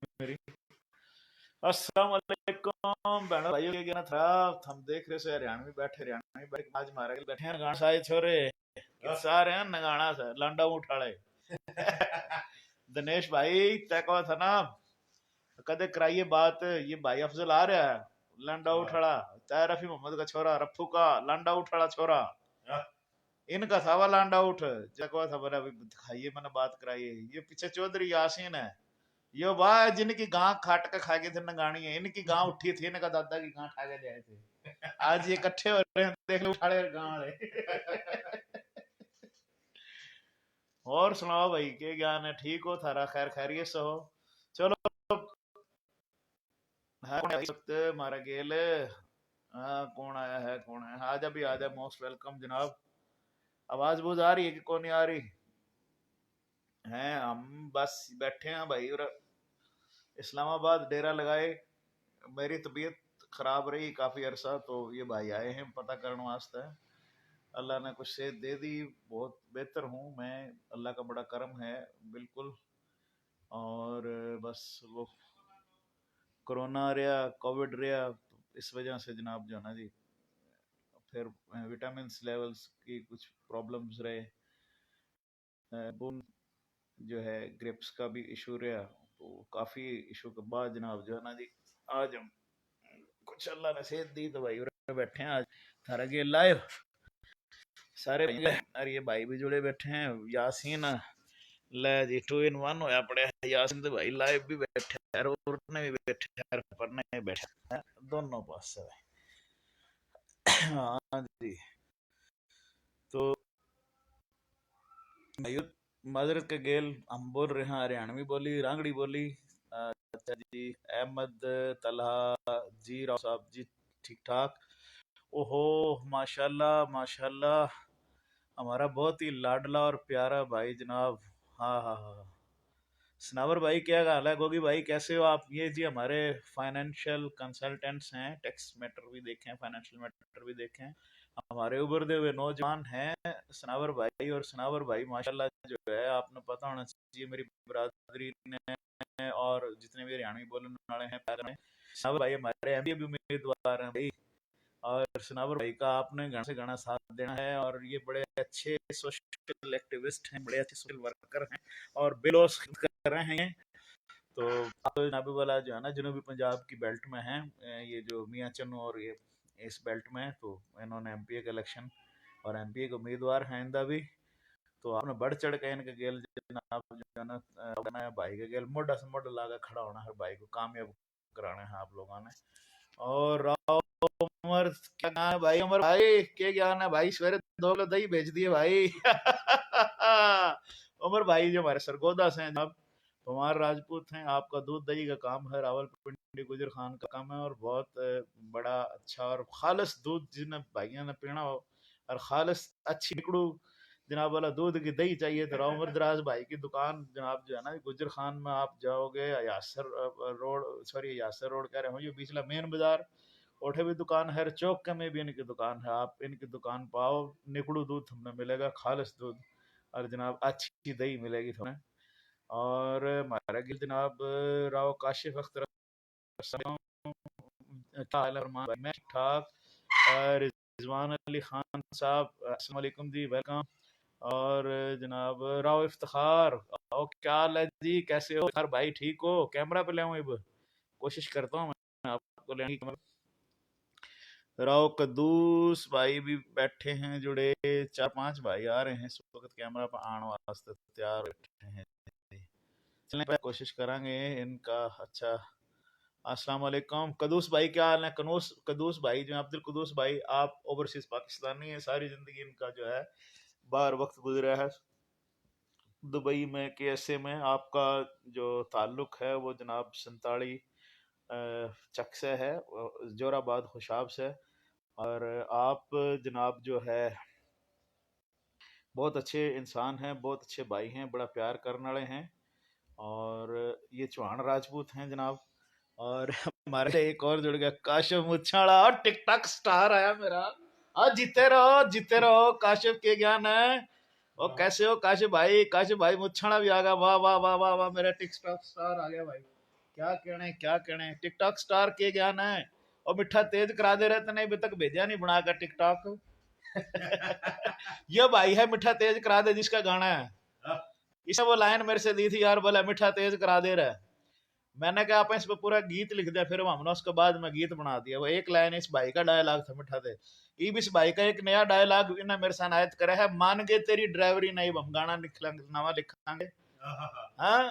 मेरी। अस्सलाम वालेकुम बहनों भाइयों, के ना था। हम देख रहे से हरियाणवी बैठ आज मारे बैठे हैं गाना साए छोरे सारे हैं नगाना से लांडा उठाड़े। दिनेश भाई तय कहा था ना, कदे कराइए बात, ये भाई अफजल आ रहा है लांडा उठाड़ा, तय रफी मोहम्मद का छोरा रफू का लांडा उठाड़ा छोरा, इनका था वाला लांडा उठ जगवा था बड़ा। दिखाइए मैंने बात कराइए। ये पीछे चौधरी यासीन है, यो वाह जिनकी गां खाट के खा गए थे नगानी है, इनकी गां उठी थी, इनका दादा की गां खा के जाए थे। आज ये इकट्ठे हो रहे हैं, देख लो उठाड़े गां वाले। और सुनाओ भाई के ज्ञान है, ठीक हो थारा, खैर खैरियत से हो? चलो है कौन है इस वक्त मारा गेल? हाँ कौन आया है, कौन है? आजा भी आजा, मोस्ट वेलकम जनाब। आवाज बहुत आ रही है कि कौन नहीं आ रही है? हम बस बैठे हैं भाई, और इस्लामाबाद डेरा लगाए। मेरी तबीयत खराब रही काफी अरसा, तो ये भाई आए हैं पता करने वास्ते। अल्लाह ने कुछ सेहत दे दी, बहुत बेहतर हूँ मैं, अल्लाह का बड़ा करम है बिल्कुल। और बस वो कोरोना रहा, कोविड रहा, तो इस वजह से जनाब जो है ना जी, फिर विटामिन लेवल्स की कुछ प्रॉब्लम्स रहे, बोन जो है ग्रिप्स का भी इशू रहा, तो काफ़ी इशू के बाद जनाब जो है ना जी, आज हम कुछ अल्लाह ने सेहत दी तो भाई बैठे हैं आज थारा के लाइव सारे। अरे ये भाई भी जुड़े बैठे हैं, यासीन ले जी 2 in 1 होया पड़े। यासीन तो भाई लाइव भी बैठे हैं और उठने भी बैठे हैं, पढ़ने भी बैठे हैं, दोनों पास से भाई। हाँ जी, तो भाई माजरत के गेल हम बोल रहे हैं हरियाणवी बोली, रांगड़ी बोली। अच्छा जी, अहमद तलहा जी, राव साहब जी, ठीक ठाक। ओहो माशाल्लाह माशाल्लाह, हमारा बहुत ही लाडला और प्यारा भाई जनाब। हाँ हाँ हाँ, सनावर भाई क्या हाल है? गोगी भाई कैसे हो आप? ये जी हमारे फाइनेंशियल कंसल्टेंट्स हैं, टैक्स मैटर भी देखें, फाइनेंशियल मैटर भी देखें, हमारे उभरते हुए नौजवान हैं सनावर भाई। और सनावर भाई माशाल्लाह जो है, आपने पता होना चाहिए मेरी बरादरी ने और जितने भी हरियाणवी बोलने वाले हैं सनावर भाई हमारे एमपी भी उम्मीदवार हैं भाई। और सनावर भाई का आपने घना से घना साथ देना है, और ये बड़े अच्छे सोशल एक्टिविस्ट हैं, बड़े अच्छे सोशल वर्कर हैं और बेलोस कर रहे हैं। तो आप नाबी वाला जो है ना जनूबी पंजाब की बेल्ट में है, ये जो मियाँ चन्नू और ये इस बेल्ट में है, तो इन्होंने एमपीए का इलेक्शन और एमपीए के उम्मीदवार हैं इंदा भी। तो आपने बढ़ चढ़ के इनके गेल जनाब जो है ना भाई के गेल मोटा से मोटा लागा खड़ा होना है, भाई को कामयाब कराना है आप लोगों ने। और राव उमर क्या ज्ञान है भाई? उमर भाई क्या ज्ञान है भाई? सवेरे 2 किलो दही भेज दिए भाई। उमर भाई जो हमारे सरगोदा से हैं जनाब, कुमार राजपूत हैं, आपका दूध दही का काम है, रावलपिंडी गुजर खान का काम है, और बहुत बड़ा अच्छा और खालिस दूध जिन्हें भाइयों ने पीना हो और खालिस अच्छी निकड़ू जनाब वाला दूध की दही चाहिए तो राव दराज भाई की दुकान जनाब जो है ना गुजर खान में आप जाओगे, Yasir road, sorry Yasir road कह रहे हो, ये बीचला मेन बाजार ओठे भी दुकान है, चौक के में भी इनकी दुकान है। आप इनकी दुकान पाओ, निकड़ू दूध तुमने मिलेगा, खालिस दूध, और जनाब अच्छी दही मिलेगी तुम्हें। और हमारा गिल जनाब राव काशिफ अख्तर, क्या हाल है फरमान भाई? मैं ठीक ठाक। रिजवान अली खान साहब अस्सलाम वालेकुम जी, वेलकम। और जनाब राव इफ्तिखार, ओ क्या हाल है जी, कैसे हो यार भाई? ठीक हो? कैमरा पे ले आऊं अब, कोशिश करता हूँ मैं आपको लेने की। राव कद्दूस भाई भी बैठे हैं जुड़े, 4-5 भाई आ रहे हैं इस वक्त कैमरा पर आने वास्ते तैयार बैठे हैं। चलने पर कोशिश करेंगे इनका। अच्छा, अस्सलाम वालेकुम कदूस भाई, क्या हाल है? कदूस भाई जो अब्दुल कदूस भाई, आप ओवरसीज पाकिस्तानी है, सारी जिंदगी इनका जो है बाहर वक्त गुजरा है दुबई में, केएसए में। आपका जो ताल्लुक है वो जनाब संताड़ी चक से है, जोराबाद खुशाब से। और आप जनाब जो है बहुत अच्छे इंसान हैं, बहुत अच्छे भाई हैं, बड़ा प्यार करने वाले हैं। और ये चौहान राजपूत हैं जनाब। और हमारे से एक और जुड़ गया, काशिफ मुछाड़ा, और टिकटॉक स्टार आया मेरा। जीते रहो काशिफ, के ज्ञान है? और कैसे हो काशिफ भाई? काशिफ भाई मुछाड़ा भी आ गया, वाह वाह वाह वाह वाह, मेरा टिकटॉक स्टार आ गया भाई। क्या कहने टिकटॉक स्टार के गाना है और मिठा तेज करा दे रहे थे, नहीं अभी तक भेजा नहीं बनाकर टिकटॉक। ये भाई है मिठा तेज करा दे जिसका गाना है, इसे वो लाइन मेरे से दी थी यार, बोला मिठा तेज करा दे रहा है। मैंने कहा आप इस पे पूरा गीत लिख दिया, फिर हमने उसके बाद में गीत बना दिया। वो एक लाइन इस भाई का डायलॉग था मिठा तेज। इस भाई का एक नया डायलॉग इन्हें मेरे साथ आयत करे है, मान गए तेरी ड्राइवरी नहीं, हम गाना नवा लिखांगे। हाँ,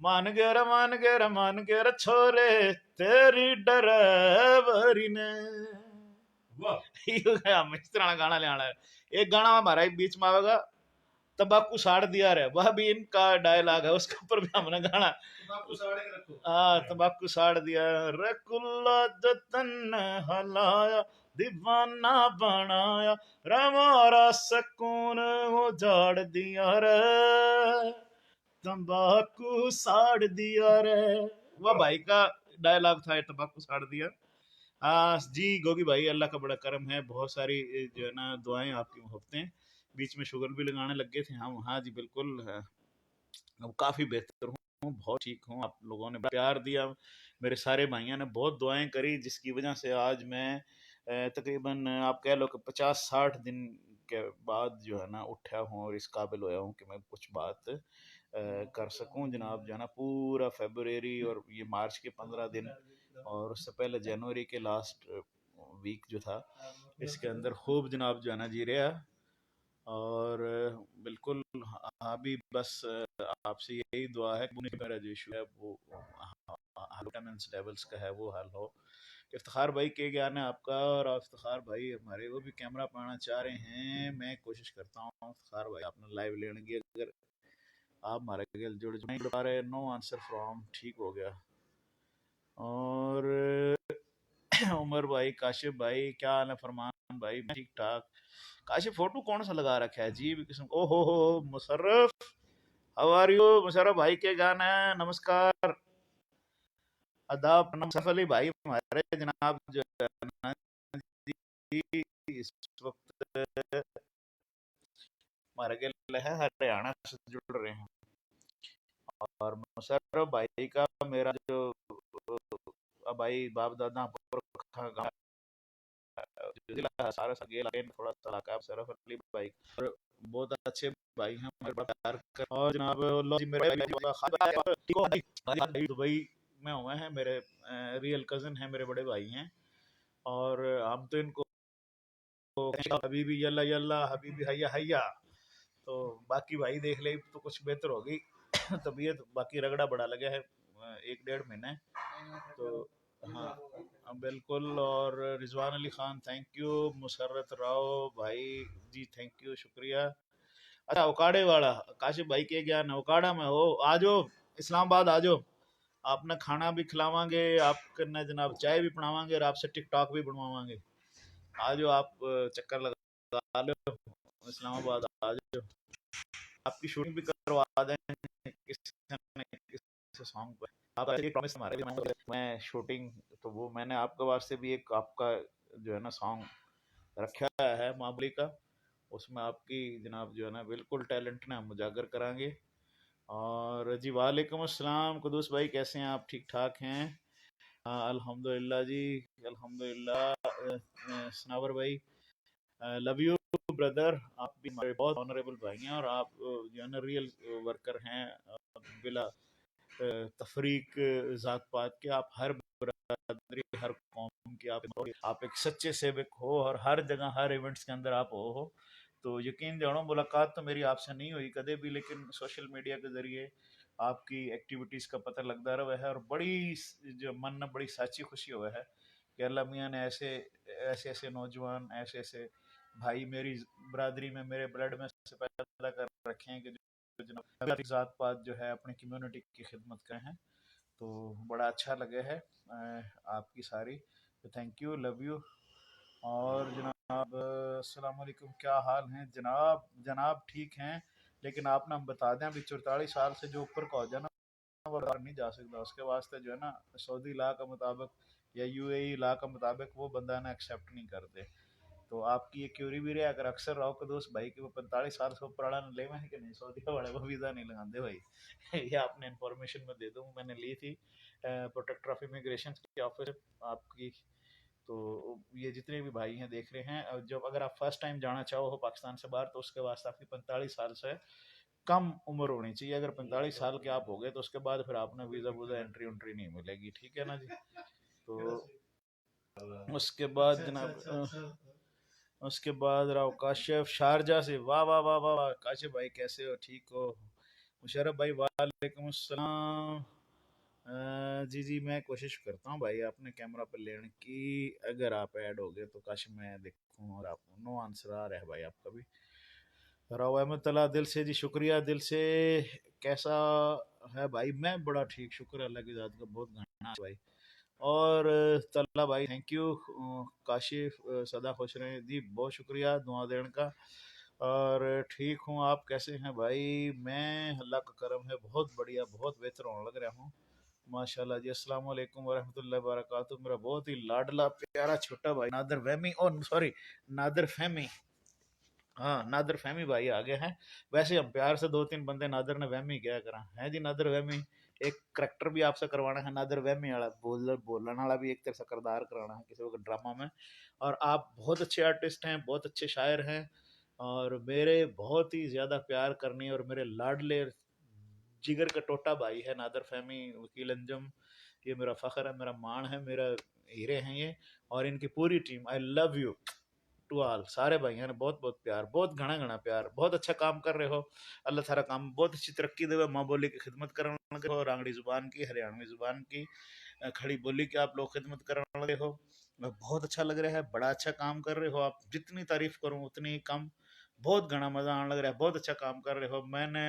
मान गए रे मान गए रे मान गए रे छोरे तेरी ड्राइवरी ने। हम इस तरह गाना ले आना है। एक गाना हमारा बीच में आएगा, तंबाकू साड़ दिया रे, वह भी इनका डायलॉग है, उसके ऊपर भी हमने गाना हाँ तंबाकू साड़ दिया रे, कुल्ला जतन हलाया दीवाना बनाया रे, मोरा सुकून उजाड़ दिया रे, तंबाकू साड़ दिया रे। वह भाई का डायलॉग था, तंबाकू साड़ दिया। हाँ जी गोगी भाई, अल्लाह का बड़ा करम है, बहुत सारी जो है ना दुआएं आपकी मोहब्बतें। बीच में शुगर भी लगाने लग गए थे हम। हाँ जी बिल्कुल, अब काफ़ी बेहतर हूँ, बहुत ठीक हूँ। आप लोगों ने प्यार दिया, मेरे सारे भाइयों ने बहुत दुआएं करी, जिसकी वजह से आज मैं तकरीबन आप कह लो कि 50-60 दिन के बाद जो है ना उठा हूँ और इस काबिल होया हूँ कि मैं कुछ बात कर सकूं जनाब। जो है ना पूरा फरवरी और ये मार्च के 15 दिन और उससे पहले जनवरी के लास्ट वीक जो था, इसके अंदर खूब जनाब जो है ना जी रहा। और बिल्कुल अभी बस आपसे यही दुआ है कि मेरा जो इशू है वो विटामिन्स लेवल्स का है वो हल हो। इफ्तिखार भाई के ज्ञान है आपका, और इफ्तिखार भाई हमारे वो भी कैमरा पाना चाह रहे हैं। मैं कोशिश करता हूँ इफ्तिखार भाई आपने लाइव लेने की, अगर आप हमारे गल जुड़ पा रहे। नो आंसर फ्रॉम, ठीक हो गया। और उमर भाई, काशिफ भाई, क्या हाल है? फरमान भाई ठीक ठाक। काशिफ फोटो कौन सा लगा रखा है अजीब किस्म? ओ हो Musharraf, how are you? Musharraf भाई के गाना है, नमस्कार आदाब सफ अली भाई हमारे जनाब जो है ना जी इस वक्त हमारे गले है हरियाणा से जुड़ रहे हैं। और मुशर्रफ भाई का मेरा जो भाई बाप दादा सारा सगेला थोड़ा सा इलाका है मुशर्रफ अली भाई, और बहुत अच्छे भाई हैं, मेरे बड़ा प्यार कर। और जनाब लो जी मेरे दुबई में हुए हैं, मेरे रियल कजन हैं, मेरे बड़े भाई हैं। और हम तो इनको हबीबी यल्ला यल्ला हबीबी हैया हैया, तो बाकी भाई देख ले तो कुछ बेहतर होगी तबीयत, बाकी रगड़ा बड़ा लगा है 1-1.5 महीने तो। हाँ बिल्कुल। और रिजवान अली खान थैंक यू, मुसर्रत राव भाई जी थैंक यू, शुक्रिया। अच्छा उकाड़े वाला काशिफ भाई के ज्ञान उकाड़ा में हो, आ जाओ इस्लामाबाद आ जाओ, आपने खाना भी खिलावांगे, आपके न जनाब चाय भी पढ़ावांगे और आपसे टिकटॉक भी बनवावांगे। आ जाओ आप चक्कर लगा लो इस्लामाबाद आ जाओ, आपकी शूटिंग भी करवा दें किसी सॉन्ग पर। आप ऐसे प्रॉमिस हमारे लिए, मैं शूटिंग तो वो मैंने आपके वास्ते भी एक आपका जो है ना सॉन्ग रखा है मामूली का, उसमें आपकी जनाब जो है ना बिल्कुल टैलेंट ना हम उजागर कराएंगे। और जी वालेकुम अस्सलाम कुदूस भाई, कैसे हैं आप? ठीक ठाक हैं? अल्हम्दुलिल्लाह जी अल्हम्दुलिल्लाह। सनावर भाई लव यू ब्रदर, आप भी हमारे बहुत ऑनरेबल भाई हैं, और आप जो है ना रियल वर्कर हैं, बिला तफरीक ज़ात पात के, आप हर बरादरी हर कौम के आप एक सच्चे सेवक हो, और हर जगह हर इवेंट्स के अंदर आप हो। तो यकीन जानो मुलाकात तो मेरी आपसे नहीं हुई कदे भी, लेकिन सोशल मीडिया के ज़रिए आपकी एक्टिविटीज़ का पता लगता रहा है, और बड़ी जो मन में बड़ी साची खुशी हुआ है कि अल्लाह मियाँ ने ऐसे ऐसे ऐसे नौजवान ऐसे ऐसे भाई मेरी बरादरी में मेरे ब्लड में से पैदा कर रखे हैं कि जो ज़ात पात जो है अपनी कम्युनिटी की खिदमत कर हैं। तो बड़ा अच्छा लगे है आपकी सारी, तो थैंक यू लव यू। और जनाब अस्सलाम वालेकुम, क्या हाल हैं जनाब? जनाब ठीक हैं, लेकिन आप ना हम बता दें अभी 44 साल से जो ऊपर का हो जाए ना वो बाहर नहीं जा सकता, उसके वास्ते जो है ना सऊदी ला के मुताबिक या यूएई ला के मुताबिक वो बंदा ना एक्सेप्ट नहीं करते। تو آپ کی یہ کیوری بھی رہے اگر اکثر راؤ کے دوست بھائی کہ وہ 45 سال سے پرانا لے میں ہے کہ نہیں سعودیہ والے وہ ویزا نہیں لگاتے بھائی یہ آپ نے انفارمیشن میں دے دوں میں نے لی تھی پروٹیکٹر آف امیگریشن کی آفس آپ کی. تو یہ جتنے بھی بھائی ہیں دیکھ رہے ہیں جب اگر آپ فرسٹ ٹائم جانا چاہو ہو پاکستان سے باہر تو اس کے واسطے آپ کی 45 سال سے کم عمر ہونی چاہیے. اگر 45 سال کے آپ ہو گئے تو اس کے بعد پھر آپ نے ویزا ووزا انٹری ونٹری نہیں ملے گی. ٹھیک ہے نا جی. تو اس کے بعد جناب اس کے بعد راؤ کاشف شارجہ سے واہ واہ واہ واہ واہ. کاشف بھائی کیسے ہو ٹھیک ہو؟ مشرف بھائی وعلیکم السلام. جی جی میں کوشش کرتا ہوں بھائی آپ نے کیمرہ پہ لینے کی. اگر آپ ایڈ ہو گئے تو کاش میں دیکھوں اور آپ نو آنسر آ رہا ہے بھائی آپ کا بھی. راؤ احمد طلح دل سے جی شکریہ دل سے. کیسا ہے بھائی؟ میں بڑا ٹھیک شکر اللہ کی ذات کا. بہت گھنا بھائی. اور طلحہ بھائی تھینک یو. کاشف سدا خوش رہیں جی بہت شکریہ دعا دینے کا. اور ٹھیک ہوں آپ کیسے ہیں بھائی؟ میں اللہ کا کرم ہے بہت بڑھیا بہت بہتر ہونے لگ رہا ہوں ماشاء اللہ جی. السلام علیکم ورحمۃ اللہ وبرکاتہ. میرا بہت ہی لاڈلا پیارا چھوٹا بھائی نادر وہمی سوری نادر فہمی. ہاں نادر فہمی بھائی آگے ہیں. ویسے ہم پیار سے 2-3 بندے نادر نے وہمی کیا کرا ہے جی. نادر وہمی ایک کریکٹر بھی آپ سے کروانا ہے نادر وہمی والا بولنے والا بھی ایک طرح سے کردار کرانا ہے کسی وقت ڈرامہ میں. اور آپ بہت اچھے آرٹسٹ ہیں بہت اچھے شاعر ہیں اور میرے بہت ہی زیادہ پیار کرنے اور میرے لاڈلے جگر کا ٹوٹا بھائی ہے نادر فہمی وکیل انجم. یہ میرا فخر ہے میرا مان ہے میرا ہیرے ہیں یہ. اور ان کی پوری team I love you to all. سارے بھائیوں نے بہت بہت پیار بہت گھنا گھنا پیار. بہت اچھا کام کر رہے ہو. اللہ تعالیٰ کام بہت اچھی ترقی دے. ماں بولی کی خدمت کرنے لگے ہو رانگڑی زبان کی ہریانوی زبان کی کھڑی بولی کی آپ لوگ خدمت کرنے لگے ہو. بہت اچھا لگ رہا ہے. بڑا اچھا کام کر رہے ہو آپ. جتنی تعریف کروں اتنی ہی کم. بہت گھنا مزہ آنے لگ رہا ہے. بہت اچھا کام کر رہے ہو. میں نے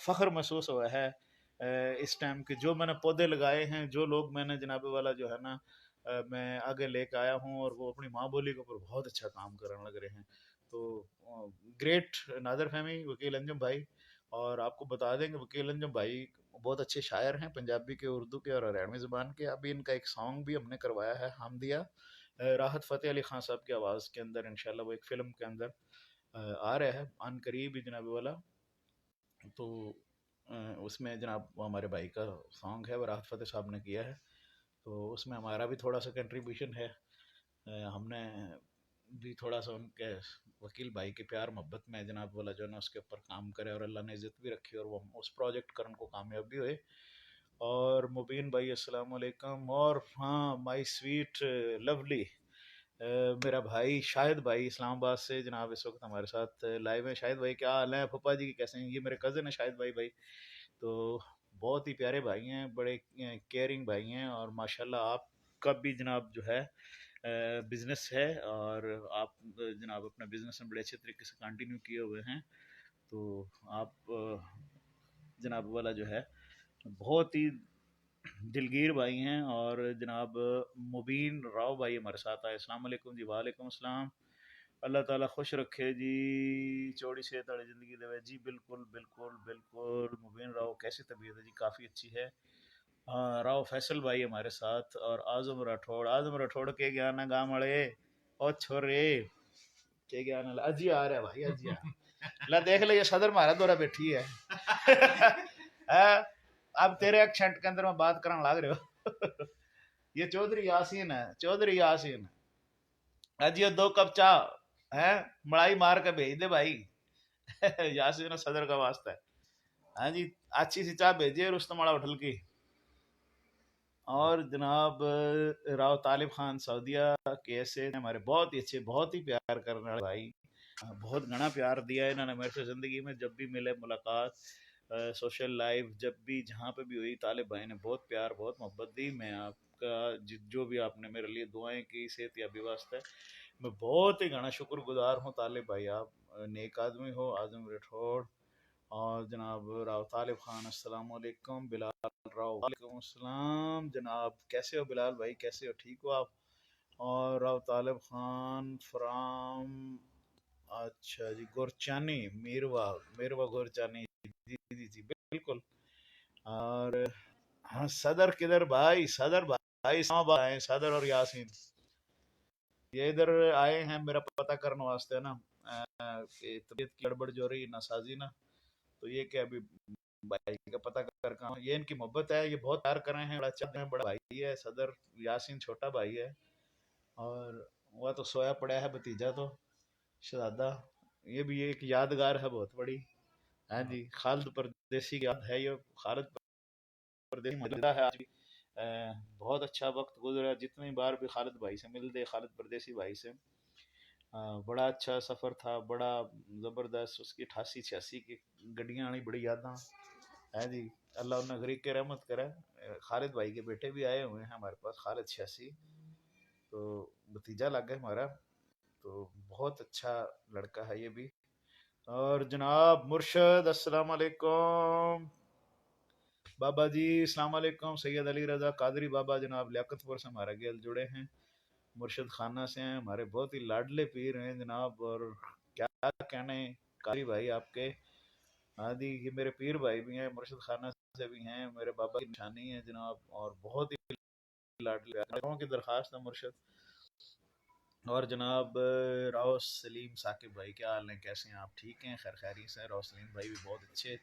فخر محسوس ہوا ہے اس ٹائم کے جو میں نے پودے لگائے ہیں جو لوگ میں نے جناب والا جو ہے نا میں آگے لے کے آیا ہوں اور وہ اپنی ماں بولی کے اوپر بہت اچھا کام کرنے لگ رہے ہیں. تو گریٹ نادر فہمی وکیل انجم بھائی. اور آپ کو بتا دیں کہ وکیل انجم بھائی بہت اچھے شاعر ہیں پنجابی کے اردو کے اور ہریانوی زبان کے. ابھی ان کا ایک سانگ بھی ہم نے کروایا ہے حمدیہ راحت فتح علی خان صاحب کی آواز کے اندر. انشاءاللہ وہ ایک فلم کے اندر آ رہا ہے عن قریب ہی جناب والا. تو اس میں جناب وہ ہمارے بھائی کا سانگ ہے وہ راحت فتح صاحب نے کیا ہے. تو اس میں ہمارا بھی تھوڑا سا کنٹریبیوشن ہے. ہم نے بھی تھوڑا سا ان کے وکیل بھائی کے پیار محبت میں جناب والا جو ہے نا اس کے اوپر کام کرے اور اللہ نے عزت بھی رکھی اور وہ اس پروجیکٹ کرن کو کامیاب بھی ہوئے. اور مبین بھائی السلام علیکم. اور ہاں مائی سویٹ لولی میرا بھائی شاہد بھائی اسلام آباد سے جناب اس وقت ہمارے ساتھ لائیو ہے. شاہد بھائی کیا حال ہے؟ پھپا جی کیسے ہیں؟ یہ میرے کزن ہیں شاہد بھائی. تو بہت ہی پیارے بھائی ہیں بڑے کیئرنگ بھائی ہیں اور ماشاءاللہ آپ کا بھی جناب جو ہے بزنس ہے اور آپ جناب اپنا بزنس میں بڑے اچھے طریقے سے کنٹینیو کیے ہوئے ہیں. تو آپ جناب والا جو ہے بہت ہی دلگیر بھائی ہیں. اور جناب مبین راؤ بھائی ہمارے ساتھ آئے. السلام علیکم جی. وعلیکم السلام. اللہ تعالیٰ خوش رکھے جی چوڑی صحت والی زندگی دے جی. بالکل بالکل بالکل. مبین راؤ کیسی طبیعت ہے جی؟ کافی اچھی ہے. ہاں راؤ فیصل بھائی ہمارے ساتھ اور اعظم راٹھوڑ کے گیا نا گام والے اور چھوڑے کے گیا نا اجی آ رہا ہے بھائی اجی لا دیکھ لے یہ صدر مارا دورہ بیٹھی ہے اب تیرے ایکسنٹ کے اندر میں بات کرنے لگ رہے ہو. یہ چودھری یاسین ہے. چودھری یاسین اجی 2 کپ چاہ ہے مڑائی مار کے بھیج دے بھائی. یاسین صدر کا واسطہ ہے. ہاں جی اچھی سی چاہ بھیجیے رستم والا ہوٹل کی. اور جناب راؤ طالب خان سعودیہ کیسے ہمارے بہت ہی اچھے بہت ہی پیار کرنے والے بھائی. بہت گھنا پیار دیا ہے انہوں نے میرے سے زندگی میں. جب بھی ملے ملاقات سوشل لائف جب بھی جہاں پہ بھی ہوئی طالب بھائی نے بہت پیار بہت محبت دی. میں آپ کا جو بھی آپ نے میرے لیے دعائیں کی صحت یابی واسطے میں بہت ہی گھنا شکر گزار ہوں. طالب بھائی آپ نیک آدمی ہو. اعظم راٹھوڑ اور جناب راؤ طالب خان السلام علیکم. بلال راؤ وعلیکم السلام. جناب کیسے ہو بلال بھائی کیسے ہو ٹھیک ہو آپ؟ اور راؤ طالب خان فرام اچھا جی گورچانی میروا گورچانی جی جی جی بالکل. اور ہاں صدر کدھر بھائی؟ صدر بھائی اسلام آباد آئے صدر اور یاسین. ये इधर आए हैं मेरा पता करने वास्ते ना, कि तबीयत की गड़बड़ जो रही नासाजी ना, तो ये क्या अभी भाई का पता कर कहा, ये इनकी मोहब्बत है, ये बहुत प्यार कर रहे हैं, बड़ा चाहते हैं, बड़ा भाई है सदर, यासीन छोटा भाई है, और वह तो सोया पड़ा है भतीजा तो शहजादा। ये भी एक यादगार है बहुत बड़ी। हाँ जी, खालिद परदेसी की याद है ये, खालिद परदेसी मौजूदा है आज भी। बहुत अच्छा वक्त गुजरा, जितनी बार भी खालिद भाई से मिलते, खालिद परदेसी भाई से, बड़ा अच्छा सफ़र था, बड़ा ज़बरदस्त। उसकी 88 86 की गड्डियाँ आनी बड़ी यादा है जी। अल्लाह उन्हें गरीब के रहमत करे। खालिद भाई के बेटे भी आए हुए हैं हमारे पास, खालिद 86, तो भतीजा लग गया हमारा, तो बहुत अच्छा लड़का है ये भी। और जनाब मुर्शद अस्सलाम वालेकुम, बाबा जी अस्सलाम वालेकुम, सैयद अली रज़ा कादरी बाबा जनाब लियाकतपुर से हमारे गेल जुड़े हैं, मुर्शद खाना से हैं, हमारे बहुत ही लाडले पीर हैं जनाब। और क्या कहने कादरी भाई आपके, हाँ जी, ये मेरे पीर भाई भी हैं, मुर्शद खाना से भी हैं, मेरे बाबा की निशानी है जनाब, और बहुत ही लाडले की दरख्वास्त है मुर्शद। और जनाब राव सलीम साकिब भाई, क्या हाल है, कैसे हैं आप, ठीक हैं, खैर खैरी से। राव सलीम भाई भी बहुत अच्छे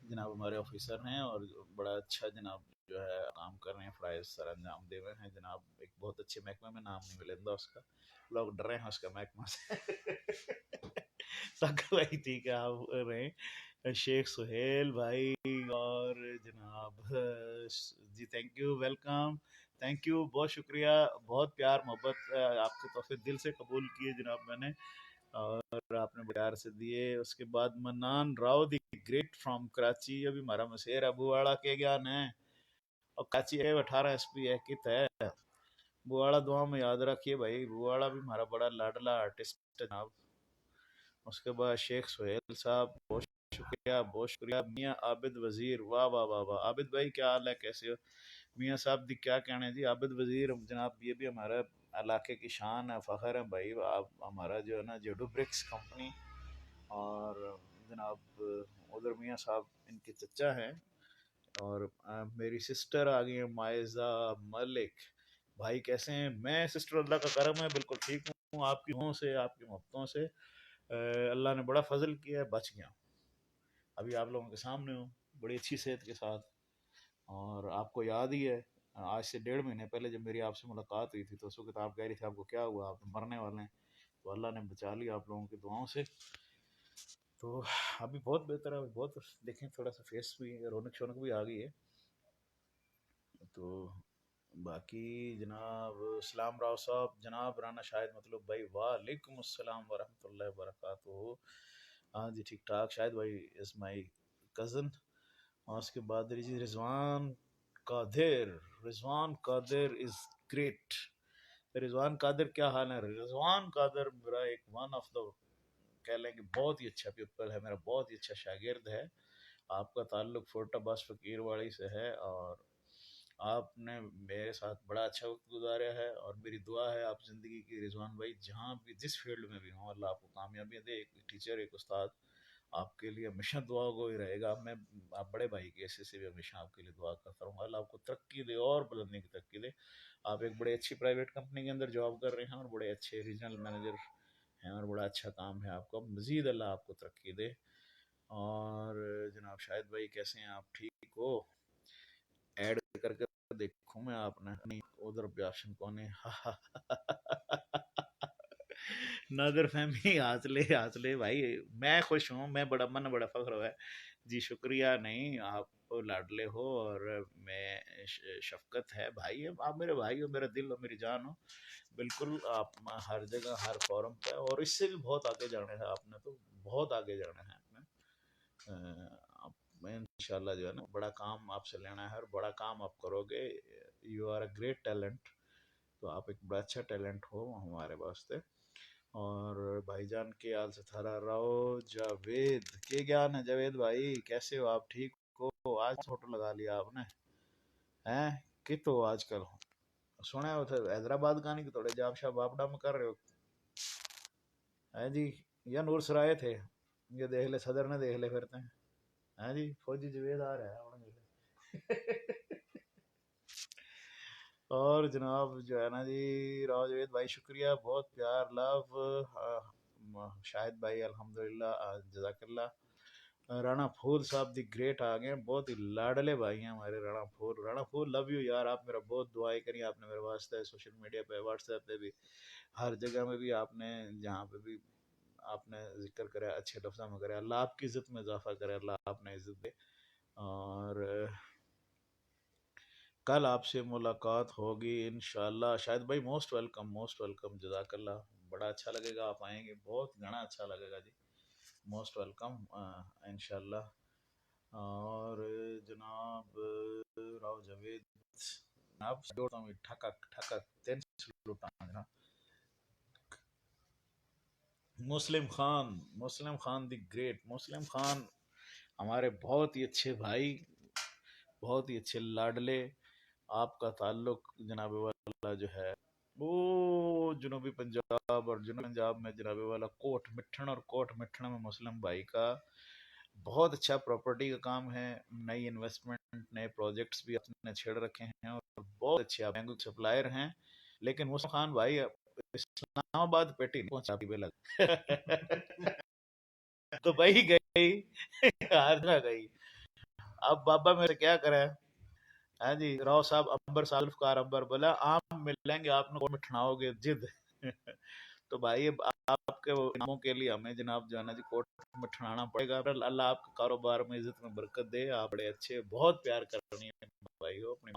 जनाब हमारे ऑफिसर हैं, और बड़ा अच्छा जनाब जो है काम कर रहे हैं, फ़राइज़ सर अंजाम दे रहे हैं जनाब, एक बहुत अच्छे महकमे में, नाम नहीं मिलेंदा उसका, लोग डर रहे हैं उसका महकमा से। साकिब भाई ठीक है, आप रहे शेख सुहेल भाई, और जनाब जी thank you, welcome, thank you, बहुत शुक्रिया, बहुत प्यार मोहब्बत आपके तोहफे दिल से कबूल किए जनाब मैंने, और आपने प्यार से दिए। उसके बाद mannan Rao the great from Karachi, अभी हमारा मशहूर है बुआड़ा के ज्ञान है, और कराची है 18 SP है कित है, बुआड़ा दुआ में याद रखिए भाई, बुआड़ा भी हमारा बड़ा लाडला आर्टिस्ट है जनाब। उसके बाद शेख सुहेल साहब, बहुत शुक्रिया, बहुत शुक्रिया। मियाँ आबिद वजीर, वाह वाह वाह वाह, आबिद भाई क्या हाल है, कैसे हो मियाँ साहब दी, क्या कहना है जी, आबिद वजीर जनाब, ये भी हमारा इलाके की शान है, फ़ख्र है भाई, आप हमारा जो है ना जेडू ब्रिक्स कंपनी, और जनाब उधर मियाँ साहब इनके चचा हैं, और मेरी सिस्टर आ गई है मायज़ा मलिक, भाई कैसे हैं, मैं सिस्टर अल्लाह का करम है बिल्कुल ठीक हूँ, आपकी हों से, आपकी मोहब्बतों से अल्लाह ने बड़ा फजल किया है, बच गया, अभी आप लोगों के सामने हूँ, बड़ी अच्छी सेहत के साथ। और आपको याद ही है, आज से 1.5 महीने पहले जब मेरी आपसे मुलाकात हुई थी, तो उस वक्त आप कह रहे थे आपको क्या हुआ, आप तो मरने वाले हैं, तो अल्लाह ने बचा लिया आप लोगों की दुआओं से, तो अभी बहुत बेहतर है, बहुत देखें थोड़ा सा फेस भी रौनक शौनक भी आ गई है। तो बाकी जनाब सलाम राव साहब, जनाब राना शाहिद मतलब भाई, वालेकुम अस्सलाम वरहमतुल्लाहि वबरकातुहू, हाँ जी ठीक ठाक, शाहिद भाई इज़ माई कज़न। और उसके बाद रिजवान कादिर, रिजवान कादिर इज़ ग्रेट, रिजवान कादिर क्या हाल है, रिजवान कादिर मेरा एक वन ऑफ द, कह लें कि बहुत ही अच्छा प्यूपल है मेरा, बहुत ही अच्छा शागिर्द है। आपका ताल्लुक फोर्टाबास फकीरवाड़ी से है, और आपने मेरे साथ बड़ा अच्छा वक्त गुजारा है, और मेरी दुआ है आप ज़िंदगी की रिजवान भाई, जहाँ भी जिस फील्ड में भी हों, अल्लाह आपको कामयाबी दे, एक टीचर एक उस्ताद आपके लिए हमेशा दुआ को ही रहेगा। मैं आप बड़े भाई के ऐसे से भी हमेशा आपके लिए दुआ करता रहूँगा, अल्लाह आपको तरक्की दे और बुलंदी की तरक्की दे। आप एक बड़े अच्छी प्राइवेट कंपनी के अंदर जॉब कर रहे हैं, और बड़े अच्छे रीजनल मैनेजर हैं, और बड़ा अच्छा काम है आपका, मज़ीद अल्लाह आपको तरक्की दे। और जनाब शाहिद भाई कैसे हैं आप, ठीक हो, ऐड करके देखूं मैं, आपने नहीं उधर भी ऑप्शन कौन है। नादर फहमी हाथ ले भाई, मैं खुश हूँ, मैं बड़ा मन बड़ा फख्र हुआ है जी, शुक्रिया, नहीं आप लाडले हो, और मैं शफकत है भाई, आप मेरे भाई हो, मेरा दिल हो, मेरी जान हो, बिल्कुल आप हर जगह हर फॉरम पे, और इससे भी बहुत आगे जाना है आपने, तो बहुत आगे जाना है आपने, मैं इंशाल्लाह जो है ना बड़ा काम आपसे लेना है, और बड़ा काम आप करोगे, you are a great talent, तो आप एक बड़ा अच्छा टैलेंट हो हमारे वास्ते। और भाईजान के हाल से थारा राव जावेद के ज्ञान है, जावेद भाई कैसे हो आप, ठीक हो, आज फोटो लगा लिया आपने, हैं कि तो आजकल सुना है उधर हैदराबाद का नहीं कि थोड़े जाब शाब आप डाम कर रहे हो, है जी, या नूर सराय थे, ये देख ले सदर ने देख ले फिरते हैं, हाँ जी फौजी जवेद आ रहा है। اور جناب جو ہے نا جی راو جاوید بھائی شکریہ، بہت پیار لو. شاہد بھائی الحمدللہ، جزاک اللہ. رانا پھول صاحب دی گریٹ آ گئے ہیں، بہت ہی لاڈلے بھائی ہیں ہمارے رانا پھول. رانا پھول لو یو یار، آپ میرا بہت دعائیں کری آپ نے میرے واسطے، سوشل میڈیا پہ، واٹس ایپ پہ بھی، ہر جگہ میں بھی آپ نے، جہاں پہ بھی آپ نے ذکر کرے اچھے لفظوں میں کرے. اللہ آپ کی عزت میں اضافہ کرے، اللہ آپ نے عزت دے. اور کل آپ سے ملاقات ہوگی انشاءاللہ. شاید بھائی موسٹ ویلکم، موسٹ ویلکم، جزاک اللہ. بڑا اچھا لگے گا آپ آئیں گے، بہت گھنا اچھا لگے گا جی. موسٹ ویلکم انشاءاللہ. اور جناب راو جاوید جناب جوڑتا ہوں ٹھکک ٹھکک تین سلوٹا جناب. مسلم خان، مسلم خان دی گریٹ، مسلم خان ہمارے بہت ہی اچھے بھائی، بہت ہی اچھے لاڈلے. آپ کا تعلق جناب والا جو ہے وہ جنوبی پنجاب، اور جنوبی پنجاب میں جناب والا کوٹ مٹھن، اور کوٹ مٹھن میں مسلم بھائی کا بہت اچھا پراپرٹی کا کام ہے. نئی انویسٹمنٹ، نئے پروجیکٹس بھی اپنے چھیڑ رکھے ہیں، اور بہت اچھے آپ بینک سپلائر ہیں. لیکن مسلم خان بھائی اسلام آباد پیٹی نہیں پہنچا بھی لگ تو بھائی گئی ہارنا گئی. اب بابا میرے کیا کرے. ہاں جی راؤ صاحب امبر سالف کار امبر بولا آم ملیں گے آپ نے مٹھناؤ گے جد تو بھائی اب آپ کے ناموں کے لیے ہمیں جناب جو ہے نا جی کوٹ میں ٹھنانا پڑے گا. اللہ آپ کے کاروبار میں عزت میں برکت دے. آپ بڑے اچھے، بہت پیار کرنی ہے بھائی ہو اپنے